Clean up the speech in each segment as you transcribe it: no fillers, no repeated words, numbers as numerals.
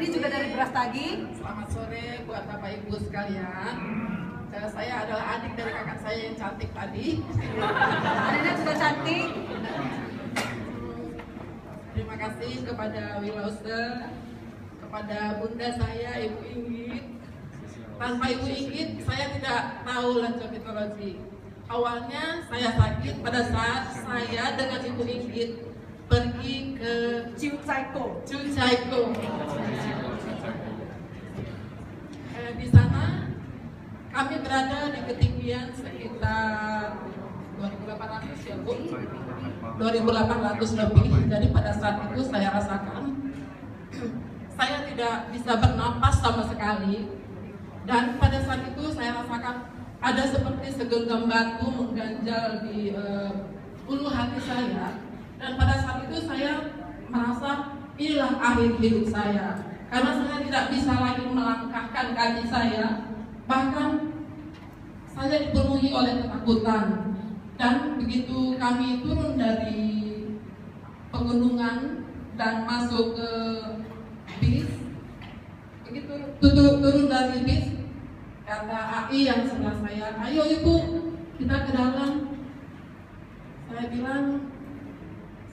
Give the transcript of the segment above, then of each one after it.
ini juga dari Brastagi. Selamat sore buat Bapak Ibu sekalian. Saya adalah adik dari kakak saya yang cantik tadi. Adiknya juga cantik. Terima kasih kepada Wilause, kepada bunda saya Ibu Inggit. Tanpa Ibu Inggit saya tidak tahu lancomitologi. Awalnya saya sakit pada saat saya dengan Ibu Inggit pergi ke Ciucaiko. Di sana kami berada di ketinggian sekitar 2.800 ya Bu, 2.800 lebih. Jadi pada saat itu saya rasakan saya tidak bisa bernapas sama sekali, dan pada saat itu saya rasakan ada seperti segenggam batu mengganjal di ulu hati saya. Dan pada saat itu saya merasa inilah akhir hidup saya, karena saya tidak bisa lagi melangkahkan kaki saya. Bahkan saya dipenuhi oleh ketakutan. Dan begitu kami turun dari pegunungan dan masuk ke bis, begitu turun dari bis, kata AI yang sebelah saya, "Ayo Ibu, kita ke dalam." Saya bilang,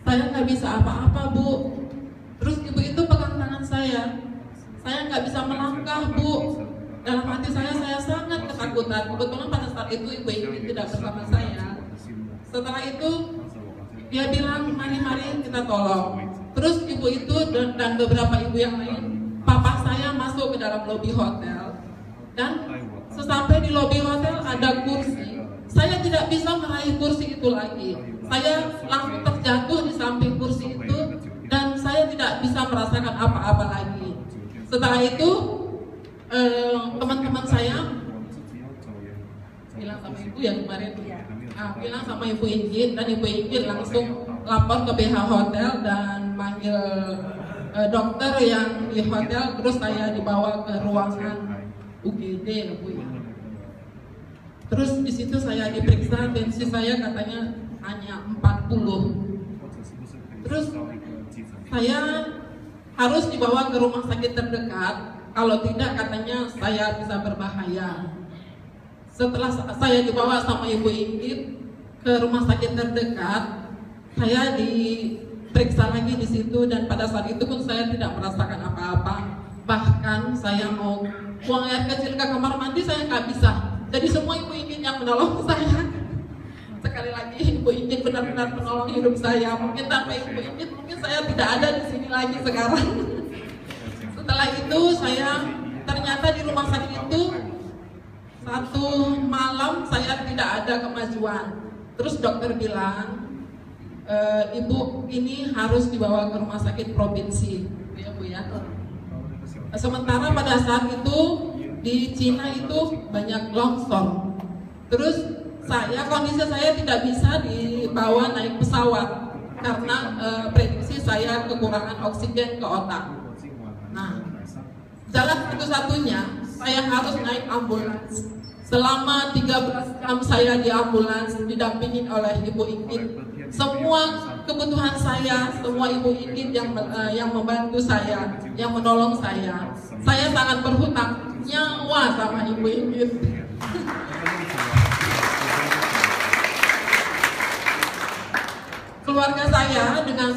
"Saya nggak bisa apa-apa Bu." Terus ibu itu pegang tangan saya nggak bisa melangkah Bu. Dalam hati saya sangat ketakutan. Kebetulan pada saat itu Ibu Inggit tidak bersama saya. Setelah itu dia bilang, mari kita tolong. Terus ibu itu dan beberapa ibu yang lain, papa saya masuk ke dalam lobi hotel. Dan sesampai di lobi hotel ada kursi. Saya tidak bisa meraih kursi itu lagi. Saya langsung terjatuh di samping kursi itu dan saya tidak bisa merasakan apa-apa lagi. Setelah itu teman-teman saya bilang sama ibu ya kemarin, bilang sama Ibu Inggit, dan Ibu Inggit langsung lapor ke BH Hotel dan manggil dokter yang di hotel. Terus saya dibawa ke ruangan UGD ya Bu. Terus di situ saya diperiksa, tensi saya katanya hanya 40. Terus saya harus dibawa ke rumah sakit terdekat, kalau tidak katanya saya bisa berbahaya. Setelah saya dibawa sama Ibu Inggit ke rumah sakit terdekat, saya diperiksa lagi di situ, dan pada saat itu pun saya tidak merasakan apa-apa. Bahkan saya mau buang air kecil ke kamar mandi saya nggak bisa. Jadi semua Ibu Inggit yang menolong saya. Sekali lagi Ibu Inggit benar-benar menolong hidup saya. Mungkin tanpa Ibu Inggit mungkin saya tidak ada di sini lagi sekarang. Setelah itu saya ternyata di rumah sakit itu satu malam saya tidak ada kemajuan. Terus dokter bilang, Ibu ini harus dibawa ke rumah sakit provinsi, ya Bu ya. Sementara pada saat itu di Cina itu banyak longsor. Terus kondisi saya tidak bisa dibawa naik pesawat karena prediksi saya kekurangan oksigen ke otak. Nah, jalan satu-satunya saya harus naik ambulans. Selama 13 jam saya di ambulans didampingin oleh Ibu Inggit. Semua kebutuhan saya, semua Ibu Inggit yang membantu saya, yang menolong saya. Saya sangat berhutang nyawa sama Ibu Inggit. Keluarga saya dengan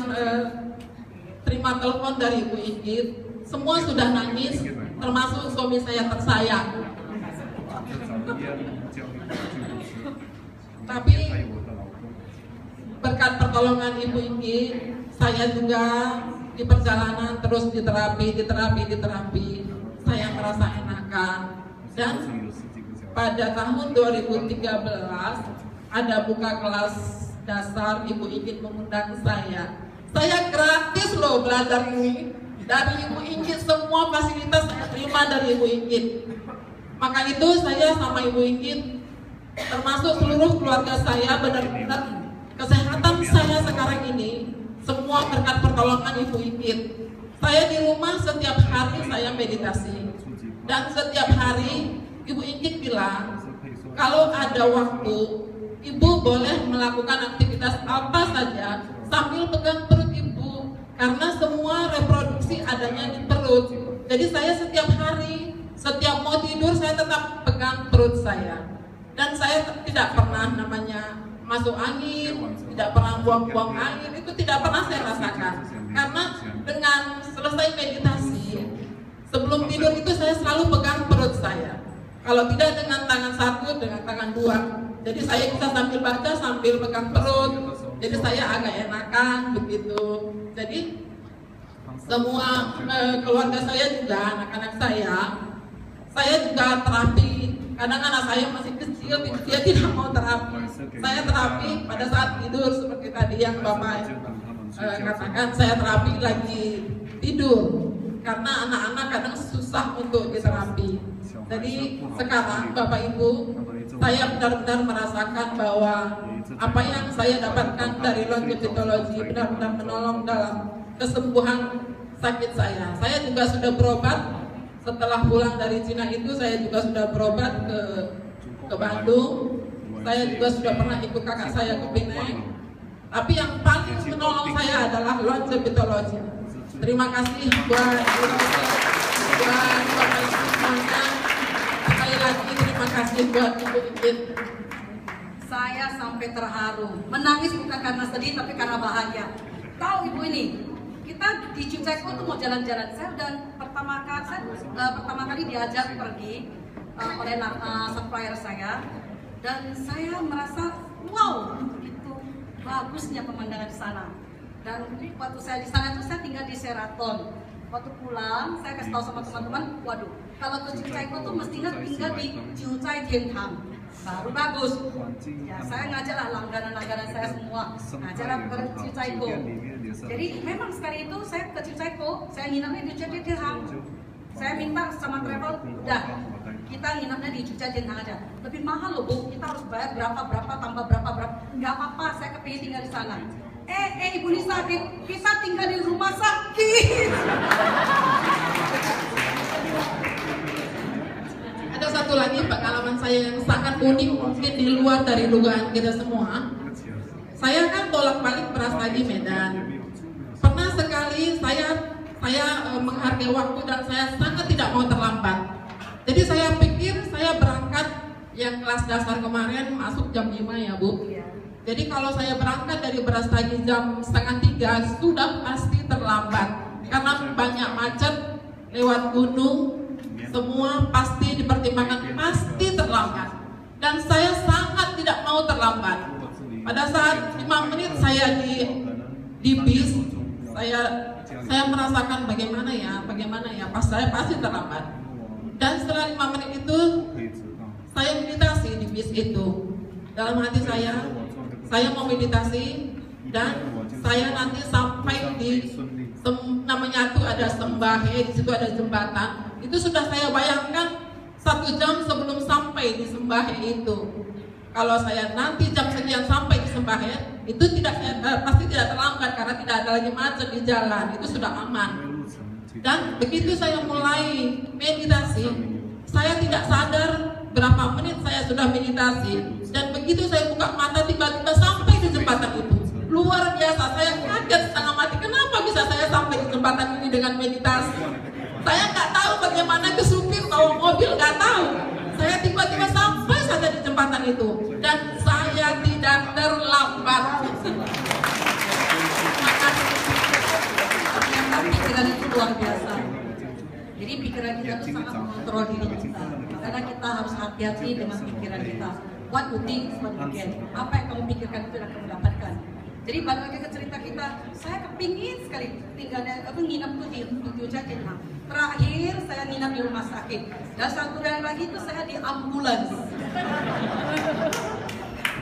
terima telepon dari Ibu Inggit, semua sudah nangis, termasuk suami saya tersayang. Tapi berkat pertolongan Ibu Inggit, saya juga di perjalanan terus diterapi. Saya merasa enakan. Dan pada tahun 2013 ada buka kelas dasar, Ibu Inggit mengundang saya. Saya gratis loh belajar ini. Dari Ibu Inggit semua fasilitas saya terima dari Ibu Inggit. Maka itu saya sama Ibu Inggit, termasuk seluruh keluarga saya, benar-benar kesehatan saya sekarang ini semua berkat pertolongan Ibu Inggit. Saya di rumah setiap hari saya meditasi, dan setiap hari Ibu Inggit bilang kalau ada waktu Ibu boleh melakukan aktivitas apa saja sambil pegang perut Ibu, karena semua reproduksi adanya di perut. Jadi saya setiap hari, setiap mau tidur saya tetap pegang perut saya. Dan saya tidak pernah namanya masuk angin, tidak pernah buang-buang air, itu tidak pernah saya rasakan. Karena dengan selesai meditasi, sebelum tidur itu saya selalu pegang perut saya. Kalau tidak dengan tangan satu, dengan tangan dua. Jadi saya bisa sambil baca sambil pegang perut. Jadi saya agak enakan begitu. Jadi semua keluarga saya juga, anak-anak saya juga terapi. Kadang anak saya masih kecil, dia tidak mau terapi. Saya terapi pada saat tidur seperti tadi yang Bapak katakan, saya terapi lagi tidur. Karena anak-anak kadang susah untuk diterapi. Jadi sekarang Bapak Ibu, saya benar-benar merasakan bahwa apa yang saya dapatkan dari longevitology benar-benar menolong dalam kesembuhan sakit saya. Saya juga sudah berobat setelah pulang dari Cina itu, saya juga sudah berobat ke Bandung. Saya juga sudah pernah ikut kakak saya ke Penang. Tapi yang paling menolong saya adalah longevitology. Terima kasih buat Bapak Ibu semuanya. Sekali lagi terima kasih buat Ibu Ingrid. Saya sampai terharu. Menangis bukan karena sedih tapi karena bahagia. Tahu Ibu ini, kita di Cuceko itu mau jalan-jalan. Saya udah pertama kali diajak pergi oleh supplier saya, dan saya merasa wow, begitu bagusnya pemandangan di sana. Dan waktu saya di sana itu saya tinggal di Sheraton. Waktu pulang saya kasih tahu sama teman-teman, waduh, kalau ke Cuceko tuh mestinya tinggal di Cucai Tientang, baru bagus. Ya saya ngajarlah langganan-langganan saya semua, ngajarlah ke Cuceko. Jadi memang sekali itu saya ke Cuceko, saya nginapnya di Cucai Tientang. Saya minta sama travel, udah kita nginapnya di Cucai Tientang aja. Lebih mahal loh Bu, kita harus bayar berapa tambah berapa. Nggak apa-apa, saya kepingin tinggal di sana. Ibu Nisa, kita tinggal di rumah sakit. Ada satu lagi pengalaman saya yang sangat unik, mungkin di luar dari dugaan kita semua. Saya kan bolak-balik Brastagi Medan. Pernah sekali saya menghargai waktu dan saya sangat tidak mau terlambat. Jadi saya pikir saya berangkat yang kelas dasar kemarin masuk jam 5 ya Bu. Jadi kalau saya berangkat dari Brastagi jam 2:30 sudah pasti terlambat. Karena banyak macet, lewat gunung, semua pasti dipertimbangkan, pasti terlambat. Dan saya sangat tidak mau terlambat. Pada saat 5 menit saya di bis, saya merasakan bagaimana ya, pas saya pasti terlambat. Dan setelah 5 menit itu, saya meditasi di bis itu. Dalam hati saya mau meditasi dan saya nanti sampai di namanya itu ada Sembahe, di situ ada jembatan. Itu sudah saya bayangkan 1 jam sebelum sampai di Sembahe itu. Kalau saya nanti jam sekian sampai di Sembahe, itu pasti tidak terlambat karena tidak ada lagi macet di jalan. Itu sudah aman. Dan begitu saya mulai meditasi, saya tidak sadar berapa menit saya sudah meditasi. Dan begitu saya buka mata tiba-tiba sampai di jembatan itu. Luar biasa, saya kaget setengah mati. Kenapa bisa saya sampai di jembatan ini dengan meditasi? Saya nggak tahu bagaimana ke supir bawa mobil, nggak tahu. Saya tiba-tiba sampai saja di jembatan itu. Dan saya tidak terlambat. Ternyata pikiran itu luar biasa. Jadi pikiran kita itu sangat mengontrol diri kita. Karena kita harus hati-hati dengan pikiran kita. What you think is what you get. Apa yang kamu pikirkan itu yang kamu dapatkan. Jadi balik lagi ke cerita kita, saya kepingin sekali nginap tuh di Cucai Tientang. Terakhir saya nginap di rumah sakit. Dan satu hari lagi itu saya di ambulans.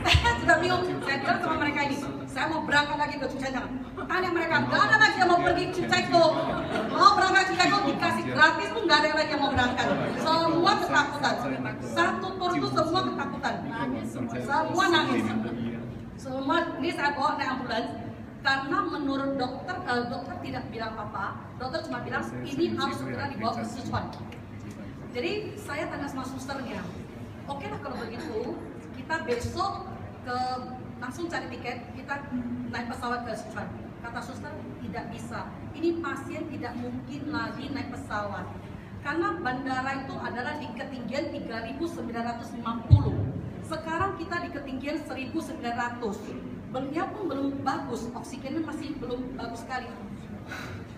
Saya juga bingung. Saya bilang sama mereka ini, saya mau berangkat lagi ke Cucai Tientang. Tanya mereka, nggak ada lagi yang mau pergi ke Cuceko. Mau berangkat ke Cuceko dikasih gratis pun nggak ada lagi yang mau berangkat. Semua ketakutan. Satu tur itu semua ketakutan. Semua nangis. Semua ini saya bawa naik ambulans karena menurut dokter tidak bilang apa. Dokter cuma bilang ini harus segera dibawa ke Sichuan. Jadi saya tanya sama susternya, oke lah kalau begitu kita besok langsung cari tiket, kita naik pesawat ke Sichuan. Kata suster, tidak bisa. Ini pasien tidak mungkin lagi naik pesawat. Karena bandara itu adalah di ketinggian 3.950. Sekarang kita di ketinggian 1.900. Beliau pun belum bagus, oksigennya masih belum bagus sekali.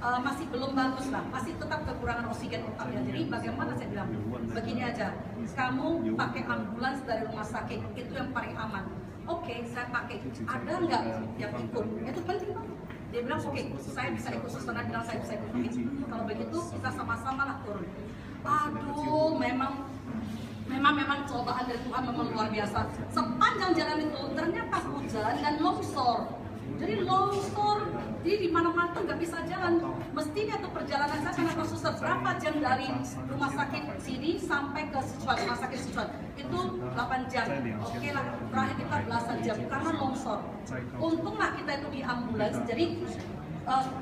Masih belum bagus lah, masih tetap kekurangan oksigen otaknya. Jadi bagaimana saya bilang, begini aja, kamu pakai ambulans dari rumah sakit, itu yang paling aman. Oke, saya pakai. Ada nggak yang ikut? Itu penting Pak. Dia bilang oke, saya bisa ikut, suster bilang saya bisa ikut. Oke, kalau begitu kita sama-sama lah turun. Aduh, memang cobaan dari Tuhan memang luar biasa. Sepanjang jalan itu ternyata hujan dan longsor. Jadi longsor, jadi di mana-mana tuh nggak bisa jalan. Mestinya tuh perjalanan saya karena suster berapa jam dari rumah sakit sini sampai ke Sichuan, rumah sakit Sichuan itu 8 jam. Oke lah, terakhir kita belasan jam karena longsor. Untunglah kita itu di ambulans, jadi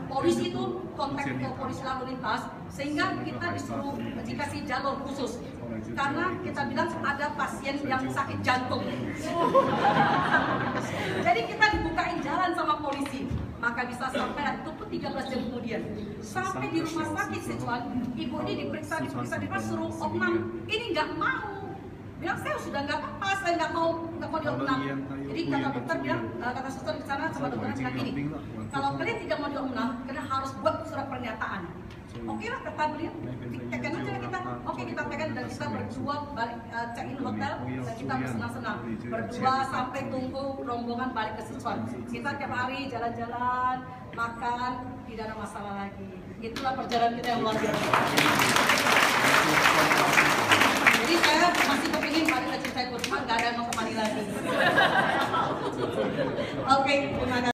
polisi itu kontak ke polisi lalu lintas sehingga kita disuruh dikasih jalur khusus. Karena kita bilang ada pasien yang sakit jantung. Jadi kita dibukain jalan sama polisi. Maka bisa sampai itu pun 13 jam kemudian. Sampai di rumah sakit Sichuan, ibu ini diperiksa suruh opnam. Ini nggak mau. Bilang saya sudah nggak apa-apa, saya nggak mau diopnam. Jadi kata dokter bilang, kata suster di sana sama dokter bilang gini, kalau kalian tidak mau diopnam, kalian harus buat surat pernyataan. Oke lah, kata beliau, tekan aja kita. Oke, kita tekan dan kita berdua balik check in hotel dan kita bersenang-senang berdua sampai tunggu rombongan balik ke Sichuan. Kita tiap hari jalan-jalan, makan, tidak ada masalah lagi. Itulah perjalanan kita yang luar biasa. Jadi saya masih kepingin balik ke Cincai Kurma, nggak ada yang mau kembali lagi. Oke, terima kasih.